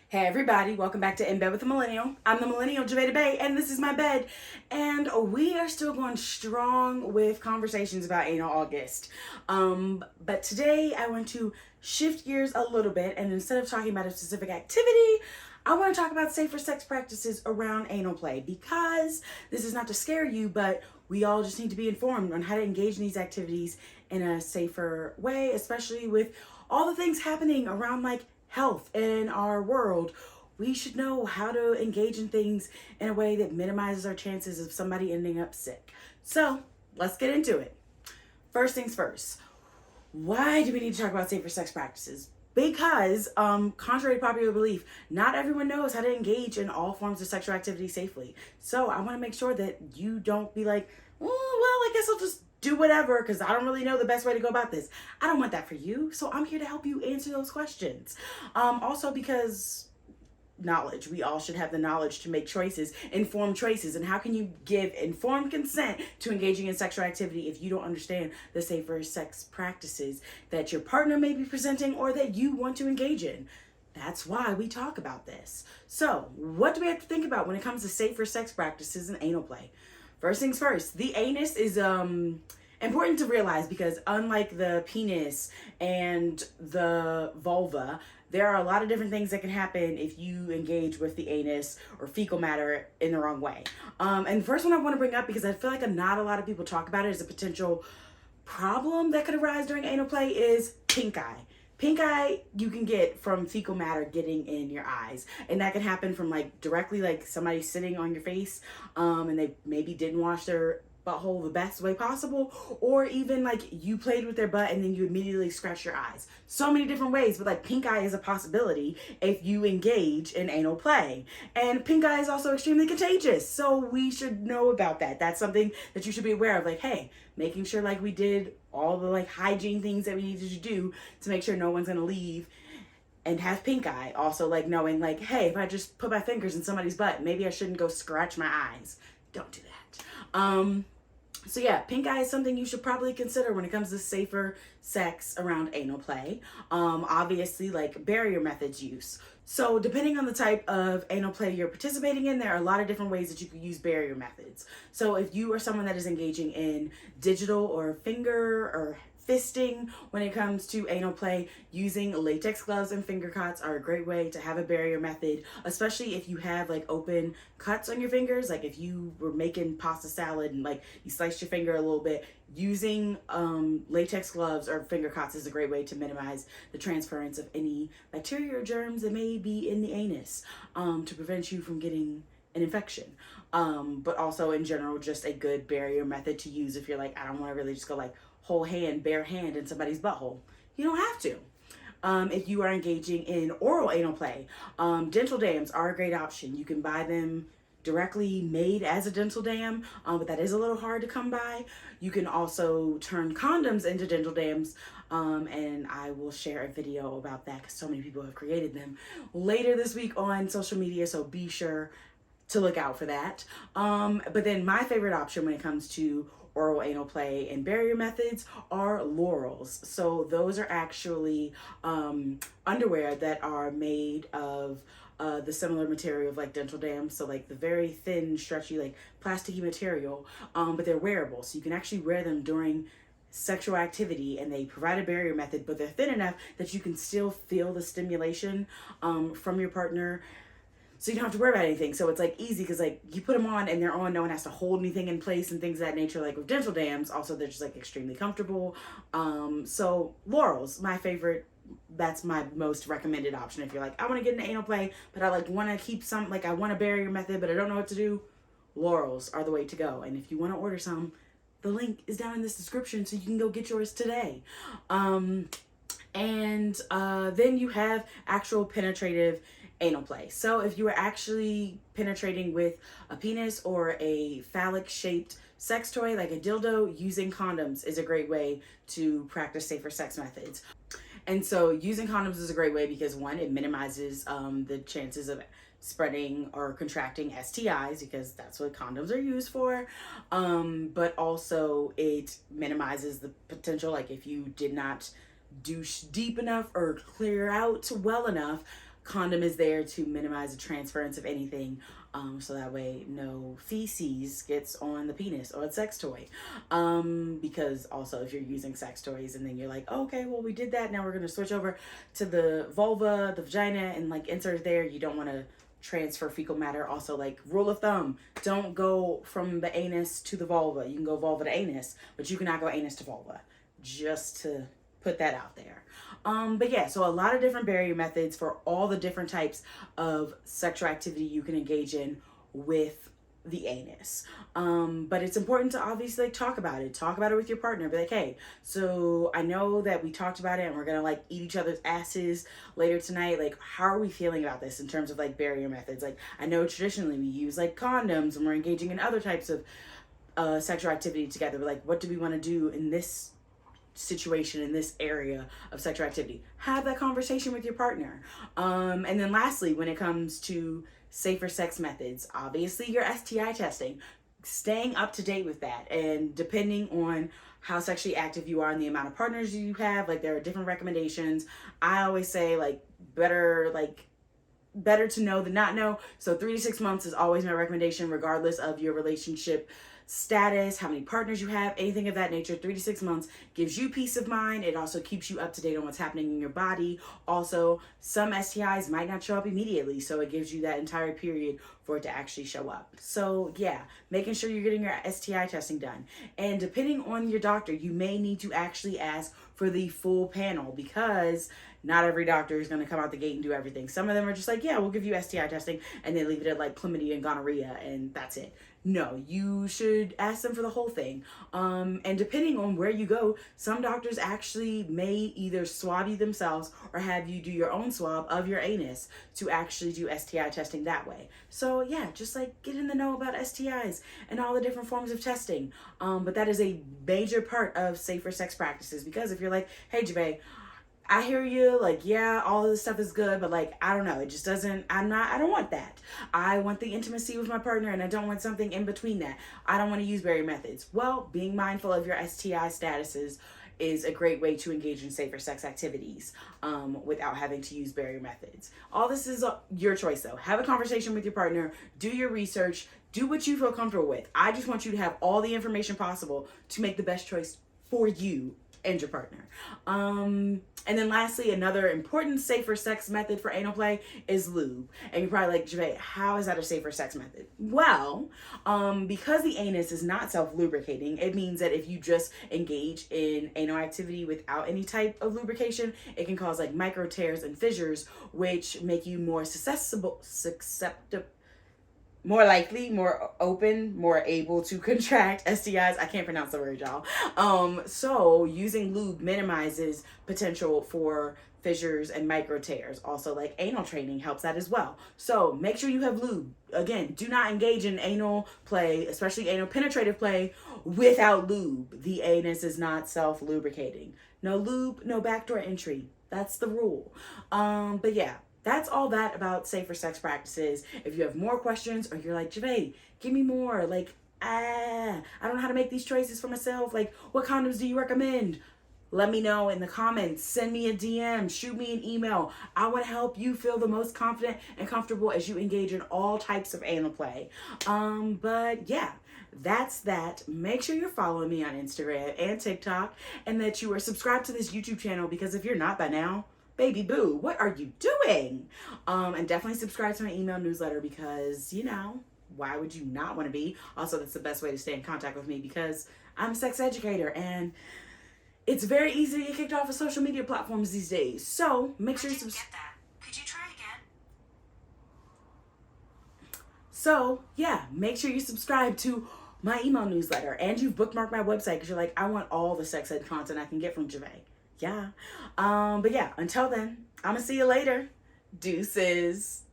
Hey everybody, welcome back to In Bed with the Millennial. I'm the Millennial Javeda Bay, and this is my bed. And we are still going strong with conversations about anal August. But today I want to shift gears a little bit, and instead of talking about a specific activity, I want to talk about safer sex practices around anal play, because this is not to scare you, but we all just need to be informed on how to engage in these activities in a safer way, especially with all the things happening around health in our world. We should know how to engage in things in a way that minimizes our chances of somebody ending up sick. So let's get into it. First things first, why do we need to talk about safer sex practices? Because, contrary to popular belief, not everyone knows how to engage in all forms of sexual activity safely. So I want to make sure that you don't be like, well, I guess I'll just do whatever because I don't really know the best way to go about this. I don't want that for you. So I'm here to help you answer those questions. Also, because knowledge. We all should have the knowledge to make choices, informed choices. And how can you give informed consent to engaging in sexual activity if you don't understand the safer sex practices that your partner may be presenting or that you want to engage in? That's why we talk about this. So, what do we have to think about when it comes to safer sex practices and anal play? First things first, the anus is important to realize because unlike the penis and the vulva, there are a lot of different things that can happen if you engage with the anus or fecal matter in the wrong way. And the first one I want to bring up, because I feel like not a lot of people talk about it as a potential problem that could arise during anal play, is pink eye. Pink eye you can get from fecal matter getting in your eyes, and that can happen from directly somebody sitting on your face and they maybe didn't wash their butthole the best way possible, or even you played with their butt and then you immediately scratch your eyes. So many different ways, but pink eye is a possibility if you engage in anal play. And pink eye is also extremely contagious, so we should know about that. That's something that you should be aware of. Hey, making sure we did all the hygiene things that we needed to do to make sure no one's gonna leave and have pink eye. Also knowing hey, if I just put my fingers in somebody's butt, maybe I shouldn't go scratch my eyes. Don't do that. So yeah, pink eye is something you should probably consider when it comes to safer sex around anal play. Obviously, barrier methods use. So depending on the type of anal play you're participating in, there are a lot of different ways that you could use barrier methods. So if you are someone that is engaging in digital or finger or fisting when it comes to anal play, using latex gloves and finger cots are a great way to have a barrier method, especially if you have open cuts on your fingers. If you were making pasta salad and you sliced your finger a little bit, using latex gloves or finger cots is a great way to minimize the transference of any bacteria or germs that may be in the anus, to prevent you from getting an infection. But also in general, just a good barrier method to use if you're I don't want to really just go whole hand, bare hand in somebody's butthole. You don't have to. If you are engaging in oral anal play, dental dams are a great option. You can buy them directly made as a dental dam, but that is a little hard to come by. You can also turn condoms into dental dams, and I will share a video about that because so many people have created them later this week on social media, so be sure to look out for that. But then my favorite option when it comes to oral anal play and barrier methods are Lorals. So those are actually underwear that are made of the similar material of dental dams, so the very thin, stretchy, plasticky material, but they're wearable, so you can actually wear them during sexual activity, and they provide a barrier method, but they're thin enough that you can still feel the stimulation from your partner, so you don't have to worry about anything. So it's easy because you put them on and they're on, no one has to hold anything in place and things of that nature. With dental dams, also they're just extremely comfortable. So Lorals, my favorite. That's my most recommended option if you're I want to get into anal play, but I want to keep some, I want a barrier method, but I don't know what to do. Lorals are the way to go. And if you want to order some, the link is down in this description, so you can go get yours today. And then you have actual penetrative anal play. So if you are actually penetrating with a penis or a phallic shaped sex toy like a dildo, using condoms is a great way to practice safer sex methods. And so using condoms is a great way because, one, it minimizes the chances of spreading or contracting STIs, because that's what condoms are used for. But also it minimizes the potential, if you did not douche deep enough or clear out well enough, condom is there to minimize the transference of anything, so that way no feces gets on the penis or a sex toy. Because also if you're using sex toys and then you're like, oh, okay, well we did that, now we're gonna switch over to the vulva, the vagina, and like insert it there, you don't want to transfer fecal matter. Also, like, rule of thumb, don't go from the anus to the vulva. You can go vulva to anus, but you cannot go anus to vulva, just to put that out there. But yeah, so a lot of different barrier methods for all the different types of sexual activity you can engage in with the anus. But it's important to obviously like talk about it with your partner. Be like, hey, so I know that we talked about it and we're gonna like eat each other's asses later tonight. Like, how are we feeling about this in terms of like barrier methods? Like, I know traditionally we use like condoms when we're engaging in other types of sexual activity together, but like, what do we want to do in this situation, in this area of sexual activity? Have that conversation with your partner. And then lastly, when it comes to safer sex methods, obviously your STI testing, staying up to date with that, and depending on how sexually active you are and the amount of partners you have, like, there are different recommendations. I always say like better to know than not know. So 3 to 6 months is always my recommendation, regardless of your relationship status, how many partners you have, anything of that nature. 3 to 6 months gives you peace of mind. It also keeps you up to date on what's happening in your body. Also, some STIs might not show up immediately, so it gives you that entire period for it to actually show up. So yeah, making sure you're getting your STI testing done. And depending on your doctor, you may need to actually ask for the full panel, because not every doctor is going to come out the gate and do everything. Some of them are just like, yeah, we'll give you STI testing, and they leave it at like chlamydia and gonorrhea, and that's it. No, you should ask them for the whole thing. And depending on where you go, some doctors actually may either swab you themselves or have you do your own swab of your anus to actually do STI testing that way. So yeah, just like get in the know about STIs and all the different forms of testing. But that is a major part of safer sex practices, because if you're like, hey, Javay, I hear you, like, yeah, all of this stuff is good, but like, I don't know, it just doesn't, I don't want that. I want the intimacy with my partner, and I don't want something in between that. I don't want to use barrier methods. Well, being mindful of your STI statuses is a great way to engage in safer sex activities without having to use barrier methods. All this is your choice though. Have a conversation with your partner, do your research, do what you feel comfortable with. I just want you to have all the information possible to make the best choice for you and your partner. And then lastly, another important safer sex method for anal play is lube. And you're probably like, Javay, how is that a safer sex method? Well, because the anus is not self-lubricating, it means that if you just engage in anal activity without any type of lubrication, it can cause like micro tears and fissures, which make you more susceptible, more likely, more open, more able to contract STIs. I can't pronounce the word, y'all. So using lube minimizes potential for fissures and micro tears. Also, like, anal training helps that as well. So make sure you have lube. Again, do not engage in anal play, especially anal penetrative play, without lube. The anus is not self-lubricating. No lube, no backdoor entry. That's the rule. But yeah. That's all that about safer sex practices. If you have more questions, or you're like, Javay, give me more. Like, I don't know how to make these choices for myself. Like, what condoms do you recommend? Let me know in the comments. Send me a DM. Shoot me an email. I want to help you feel the most confident and comfortable as you engage in all types of anal play. But yeah, that's that. Make sure you're following me on Instagram and TikTok, and that you are subscribed to this YouTube channel, because if you're not by now, baby boo, what are you doing? And definitely subscribe to my email newsletter, because, you know, why would you not want to be? Also, that's the best way to stay in contact with me, because I'm a sex educator, and it's very easy to get kicked off of social media platforms these days. So make sure you subscribe. Could you try again? So yeah, make sure you subscribe to my email newsletter, and you've bookmarked my website, because you're like, I want all the sex ed content I can get from Javay. Yeah. But yeah, until then, I'm gonna see you later. Deuces.